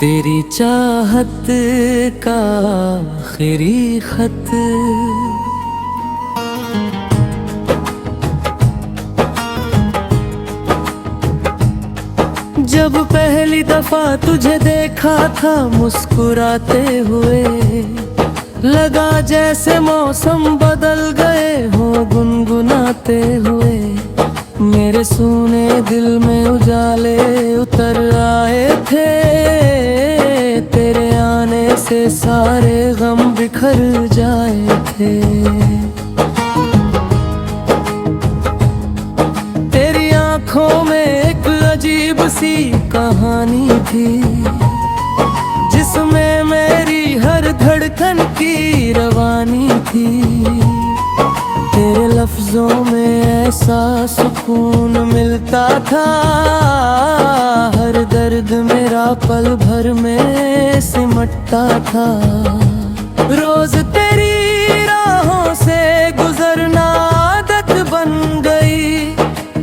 तेरी चाहत का आखिरी खत। जब पहली दफा तुझे देखा था मुस्कुराते हुए, लगा जैसे मौसम बदल गए हो गुनगुनाते हुए। मेरे सूने दिल में उजाले उतर आए थे, तेरे आने से सारे गम बिखर जाए थे। तेरी आंखों में एक अजीब सी कहानी थी, जिसमें मेरी हर धड़कन की रवानी थी। तेरे लफ्जों में ऐसा सुकून मिलता था, हर दर्द मेरा पल भर में सिमटता था। रोज तेरी राहों से गुजरना आदत बन गई,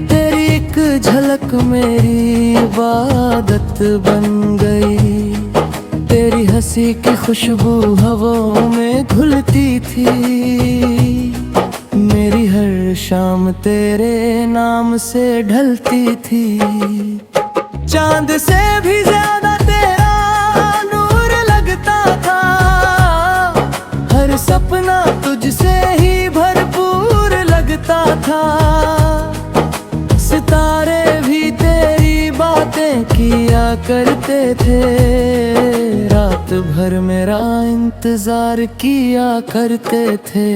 तेरी एक झलक मेरी इबादत बन गई। तेरी हंसी की खुशबू हवाओं में घुलती थी, मेरी हर शाम तेरे नाम से ढलती थी। चांद से भी ज्यादा तेरा नूर लगता था, हर सपना तुझसे ही भरपूर लगता था। सितारे भी तेरी बातें किया करते थे, रात भर मेरा इंतजार किया करते थे।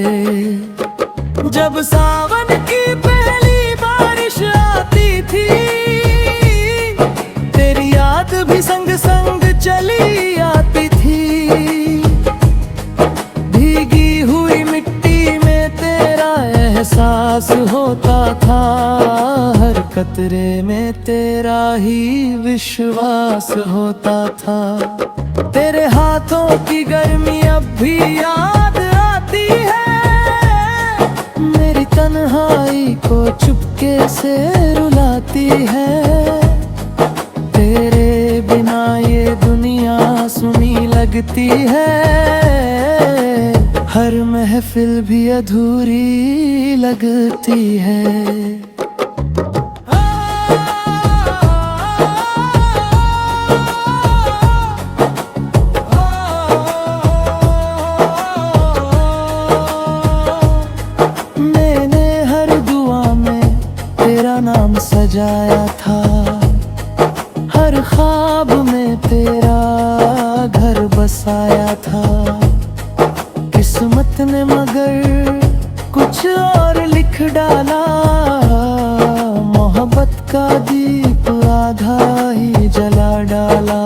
जब सावन की पहली बारिश आती थी, तेरी याद भी संग संग चली आती थी। भीगी हुई मिट्टी में तेरा एहसास होता था, हर कतरे में तेरा ही विश्वास होता था। तेरे हाथों की गर्मी अब भी याद आती है, मेरी तन्हाई को चुपके से रुलाती है। तेरे बिना ये दुनिया सुनी लगती है, हर महफिल भी अधूरी लगती है। नाम सजाया था, हर ख्वाब में तेरा घर बसाया था। किस्मत ने मगर कुछ और लिख डाला, मोहब्बत का दीप आधा ही जला डाला।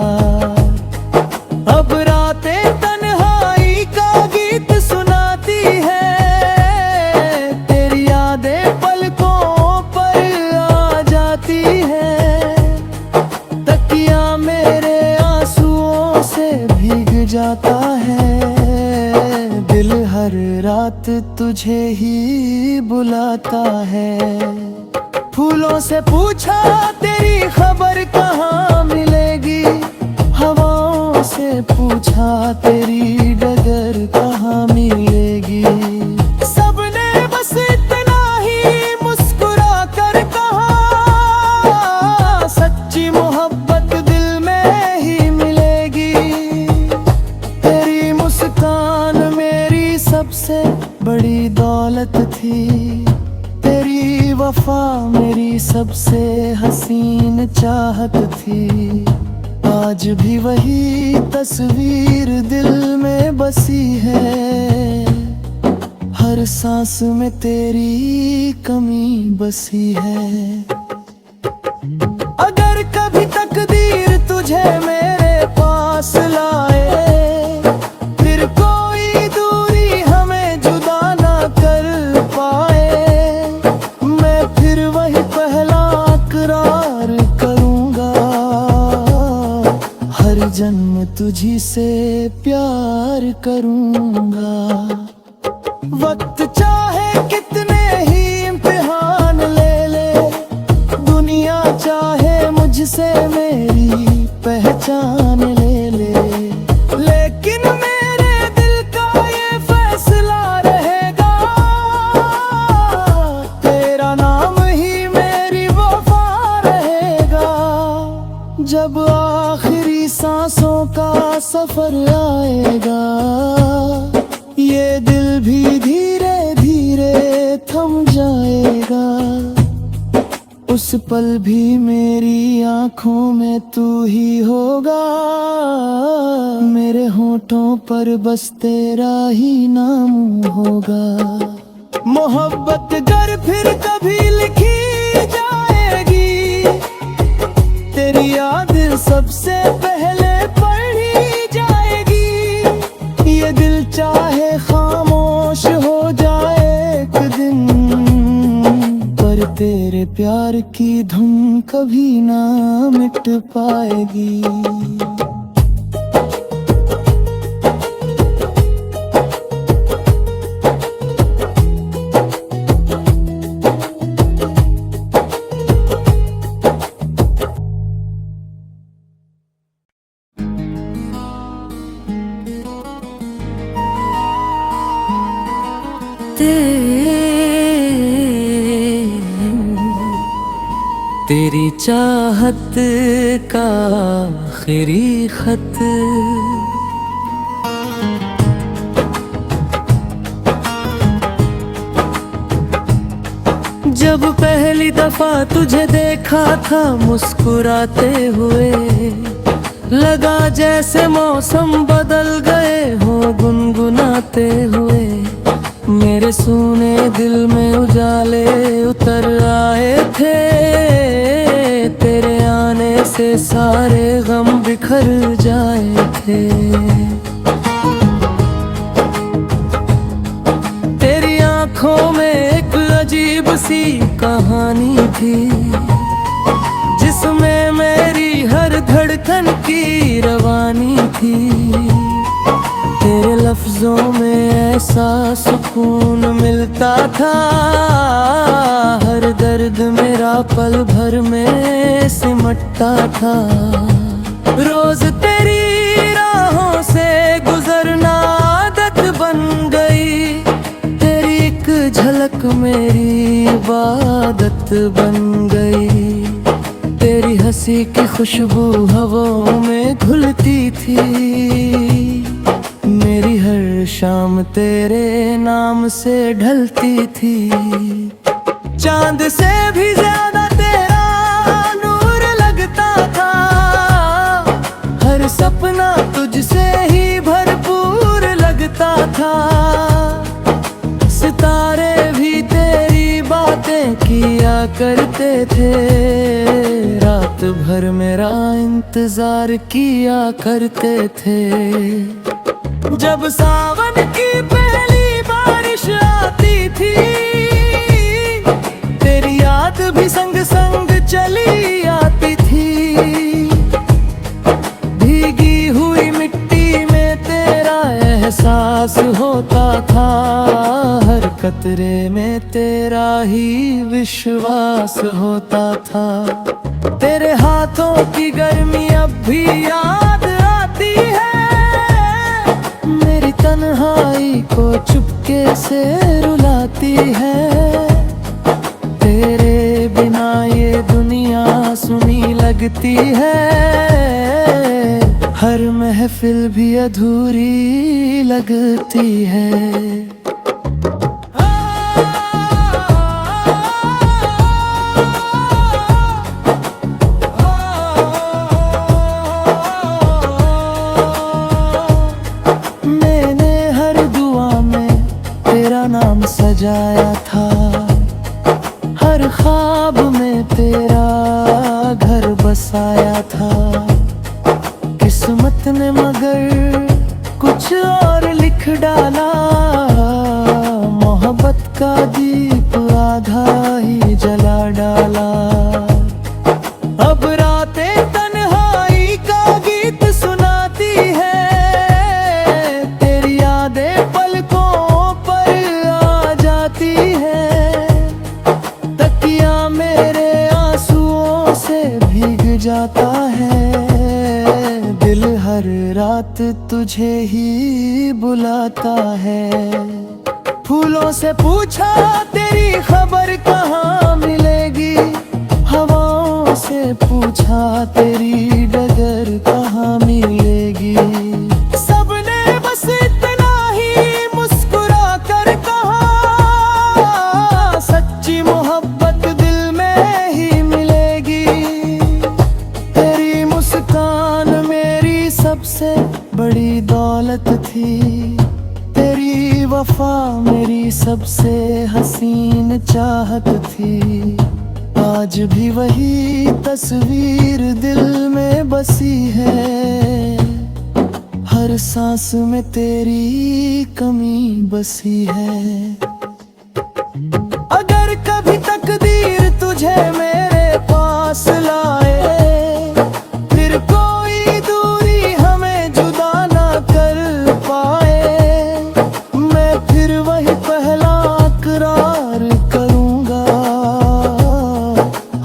अब रातें तन्हाई का गीत सुनाती है, तेरी यादें पलकों जाता है। दिल हर रात तुझे ही बुलाता है। फूलों से पूछा तेरी खबर कहाँ मिलेगी, हवाओं से पूछा तेरी डगर कहाँ मिलेगी। सबने बस इतना ही मुस्कुरा कर कहा, सच्ची मोहब्बत दिल में ही मिलेगी। मुस्कान मेरी सबसे बड़ी दौलत थी, तेरी वफा मेरी सबसे हसीन चाहत थी। आज भी वही तस्वीर दिल में बसी है, हर सांस में तेरी कमी बसी है। अगर कभी तकदीर तुझे मेरे पास लाए, जन्म तुझी से प्यार करूंगा। वक्त चाहे कितने ही इम्तिहान ले ले, उस पल भी मेरी आंखों में तू ही होगा। मेरे होठों पर बस तेरा ही नाम होगा। मोहब्बत गर फिर कभी लिखी जाएगी, तेरी याद सबसे पहले पढ़ी जाएगी। ये दिल चाहे खामोश हो जाए एक दिन, पर तेरे प्यार की धुन कभी ना मिट पाएगी। तेरी चाहत का आखिरी खत, जब पहली दफा तुझे देखा था मुस्कुराते हुए, लगा जैसे मौसम बदल गए हो गुनगुनाते हुए। मेरे सूने दिल में उजाले उतर आए थे, तेरे आने से सारे गम बिखर जाए थे। तेरी आंखों में एक अजीब सी कहानी थी, जिसमें मेरी हर धड़कन की रवानी थी। तेरे लफ्जों में ऐसा सुकून मिलता था, हर दर्द मेरा पल भर में सिमटता था। रोज तेरी राहों से गुजरना आदत बन गई, तेरी एक झलक मेरी इबादत बन गई। तेरी हंसी की खुशबू हवाओं में घुलती थी, मेरी हर शाम तेरे नाम से ढलती थी। चांद से भी ज्यादा तेरा नूर लगता था, हर सपना तुझसे ही भरपूर लगता था। सितारे भी तेरी बातें किया करते थे, रात भर मेरा इंतजार किया करते थे। जब सावन की पहली बारिश आती थी, तेरी याद भी संग संग चली आती थी। भीगी हुई मिट्टी में तेरा एहसास होता था, हर कतरे में तेरा ही विश्वास होता था। तेरे हाथों की गर्मी अब भी याद आती है, मेरी तन्हाई को चुपके से रुलाती है। तेरे बिना ये दुनिया सुनी लगती है, हर महफिल भी अधूरी लगती है। नाम सजाया था, हर ख्वाब में तेरा घर बसाया था। किस्मत ने मगर कुछ और लिख डाला, मोहब्बत का दीप आधा ही जला डाला। अब रातें तन्हाई का गीत सुनाती है, तेरी यादें पलकों जाता है। दिल हर रात तुझे ही बुलाता है। फूलों से पूछा तेरी खबर कहाँ मिलेगी, हवाओं से पूछा तेरी डगर कहाँ मिलेगी। सबने बस इतना ही मुस्कुरा कर कहा, सच्ची मोहब्बत दिल में ही मिलेगी। वफा मेरी सबसे हसीन चाहत थी। आज भी वही तस्वीर दिल में बसी है, हर सांस में तेरी कमी बसी है। अगर कभी तकदीर तुझे मेरे पास लाए, फिर कोई दूरी हमें जुदा ना कर पाए, मैं फिर वही पहला इकरार करूंगा,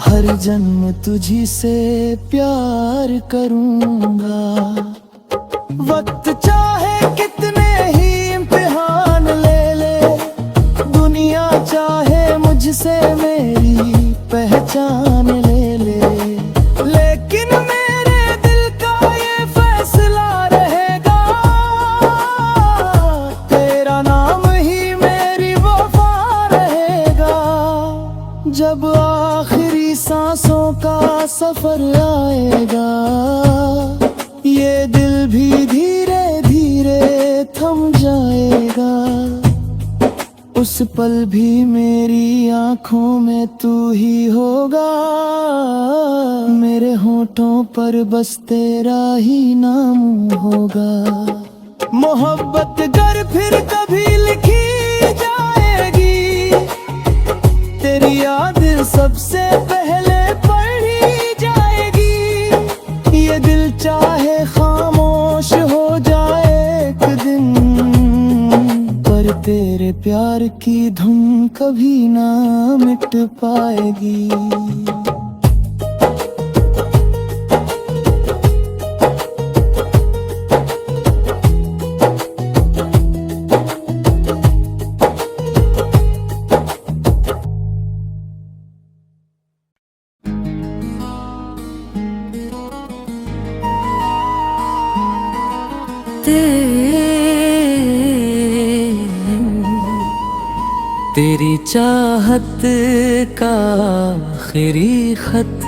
हर जन्म तुझी से प्यार करूंगा। वक्त चाहे कितने ही इम्तिहान ले ले, दुनिया चाहे मुझसे मेरी पहचान ले ले, लेकिन मेरे दिल का ये फैसला रहेगा, तेरा नाम ही मेरी वफा रहेगा। जब आखिरी सांसों का सफर आएगा, ये दिल भी धीरे धीरे थम जाएगा। उस पल भी मेरी आंखों में तू ही होगा, मेरे होठों पर बस तेरा ही नाम होगा। मोहब्बत गर फिर कभी लिखी जाएगी, तेरी याद सबसे पहले पढ़ी जाएगी। ये दिल चाहे खामोश हो जाए एक दिन, पर तेरे प्यार की धुन कभी ना मिट पाएगी। तेरी चाहत का आखिरी खत,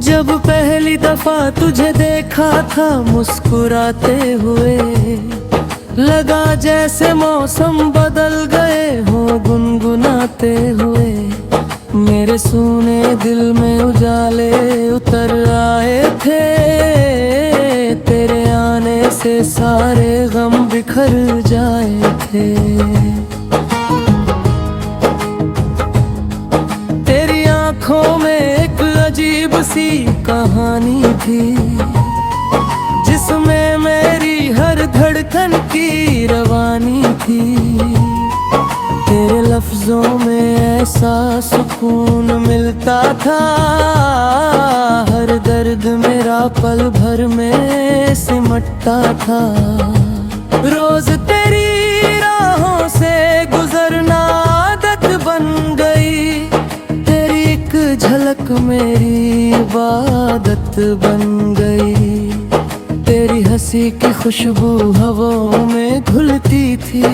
जब पहली दफा तुझे देखा था मुस्कुराते हुए, लगा जैसे मौसम बदल गए हो गुनगुनाते हुए। मेरे सूने दिल में उजाले उतर आए थे, तेरे आने से सारे गम बिखर जाए थे। तेरी आंखों में एक अजीब सी कहानी थी, जिसमें मेरी हर धड़कन की रवानी थी। तेरे लफ्जों में ऐसा सुकून मिलता था, हर दर्द मेरा पल भर में सिमटता था। रोज तेरी राहों से गुजरना आदत बन गई, तेरी एक झलक मेरी इबादत बन गई। तेरी हंसी की खुशबू हवाओं में घुलती थी,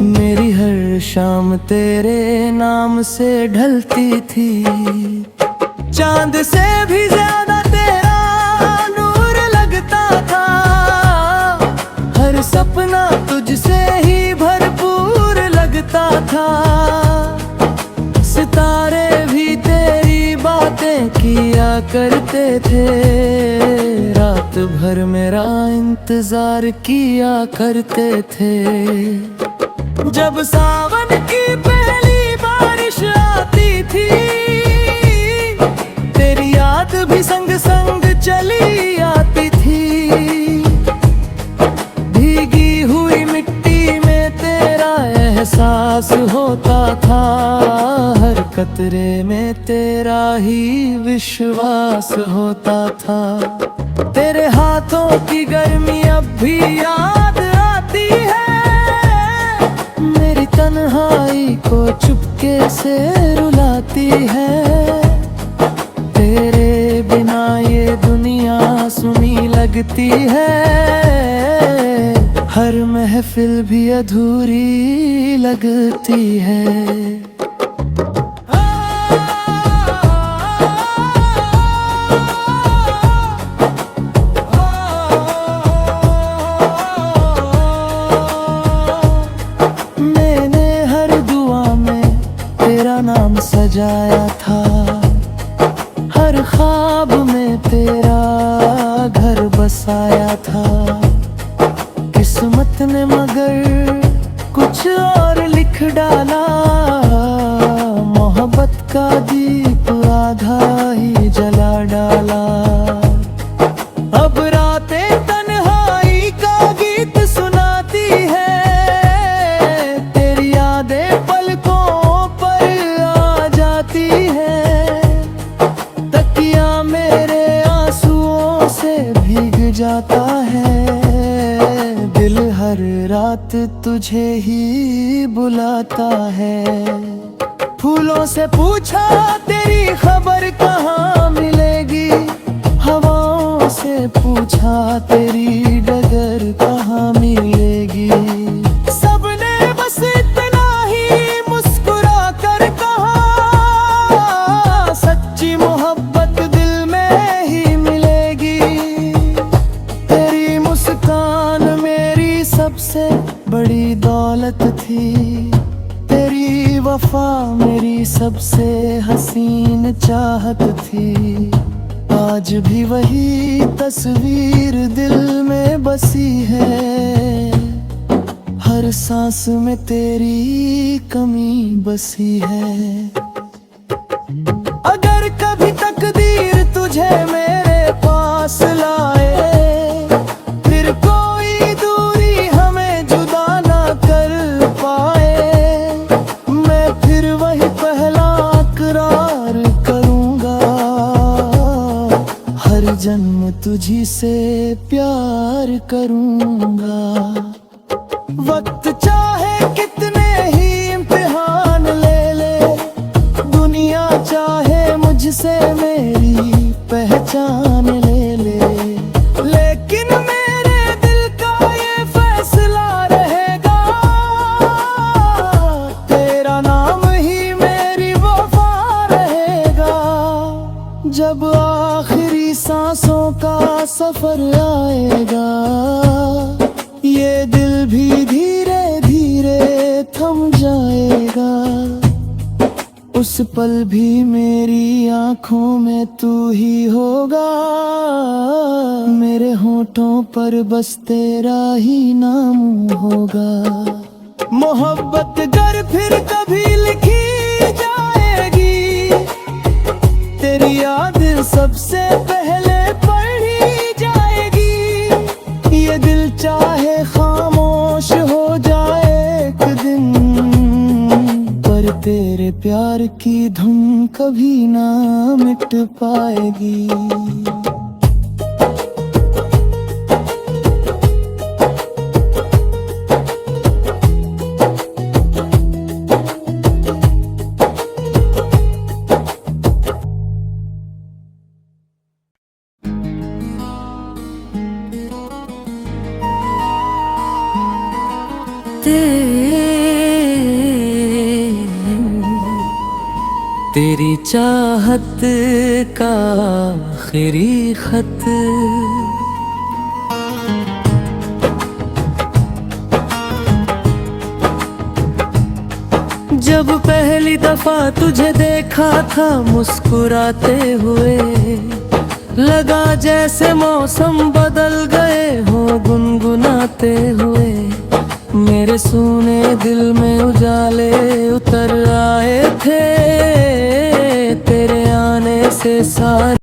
मेरी हर शाम तेरे नाम से ढलती थी। चांद से भी ज्यादा तेरा नूर लगता था, हर सपना तुझसे ही भरपूर लगता था। सितारे भी तेरी बातें किया करते थे, रात भर मेरा इंतजार किया करते थे। जब सावन की पहली बारिश आती थी, तेरी याद भी संग संग चली आती थी। भीगी हुई मिट्टी में तेरा एहसास होता था, हर कतरे में तेरा ही विश्वास होता था। तेरे हाथों की गर्मी अब भी याद आती है, मेरी तन्हाई को चुपके से रुलाती है। तेरे बिना ये दुनिया सुनी लगती है, हर महफिल भी अधूरी लगती है। हर ख्वाब में तेरा घर बसाया था। किस्मत ने मगर कुछ और लिख डाला, मोहब्बत का दीप आधा ही जला डाला। अब रातें तन्हाई का गीत सुनाती है, तेरी यादें पलकों पर आ जाती है। तकिया मेरे आंसुओं से भीग जाता है, दिल हर रात तुझे ही बुलाता है। फूलों से पूछा तेरी खबर कहाँ मिलेगी, हवाओं से पूछा तेरी डगर कहाँ मिलेगी। सबने बस इतना ही मुस्कुरा कर कहा, सच्ची मोहब्बत दिल में ही मिलेगी। तेरी मुस्कान मेरी सबसे बड़ी दौलत थी, तेरी वफा मेरी सबसे हसीन चाहत थी। आज भी वही तस्वीर दिल में बसी है, हर सांस में तेरी कमी बसी है। अगर कभी तकदीर तुझे मेरे पास लाए, फिर कोई दूरी हमें जुदा ना कर पाए, मैं फिर वही पहला इकरार करूंगा, हर जन्म तुझी से प्यार करूंगा। वक्त चाहे कितने ही इम्तिहान ले ले, दुनिया चाहे मुझसे मेरी पहचान ले ले, लेकिन मेरे दिल का ये फैसला रहेगा, तेरा नाम ही मेरी वफा रहेगा। जब आखिरी सांसों का सफर आएगा, ये दिल भी धीरे धीरे थम जाएगा। उस पल भी मेरी आंखों में तू ही होगा, मेरे होठों पर बस तेरा ही नाम होगा। मोहब्बत गर फिर कभी लिखी जाएगी, तेरी याद सबसे पहले पढ़ी जाएगी। ये दिल चाहे खामोश हो जाए एक दिन, पर तेरे प्यार की धुन कभी ना मिट पाएगी। तेरी चाहत का आखिरी खत, जब पहली दफा तुझे देखा था मुस्कुराते हुए, लगा जैसे मौसम बदल गए हो गुनगुनाते हुए। मेरे सूने दिल में उजाले उतर आए थे, तेरे आने से सारे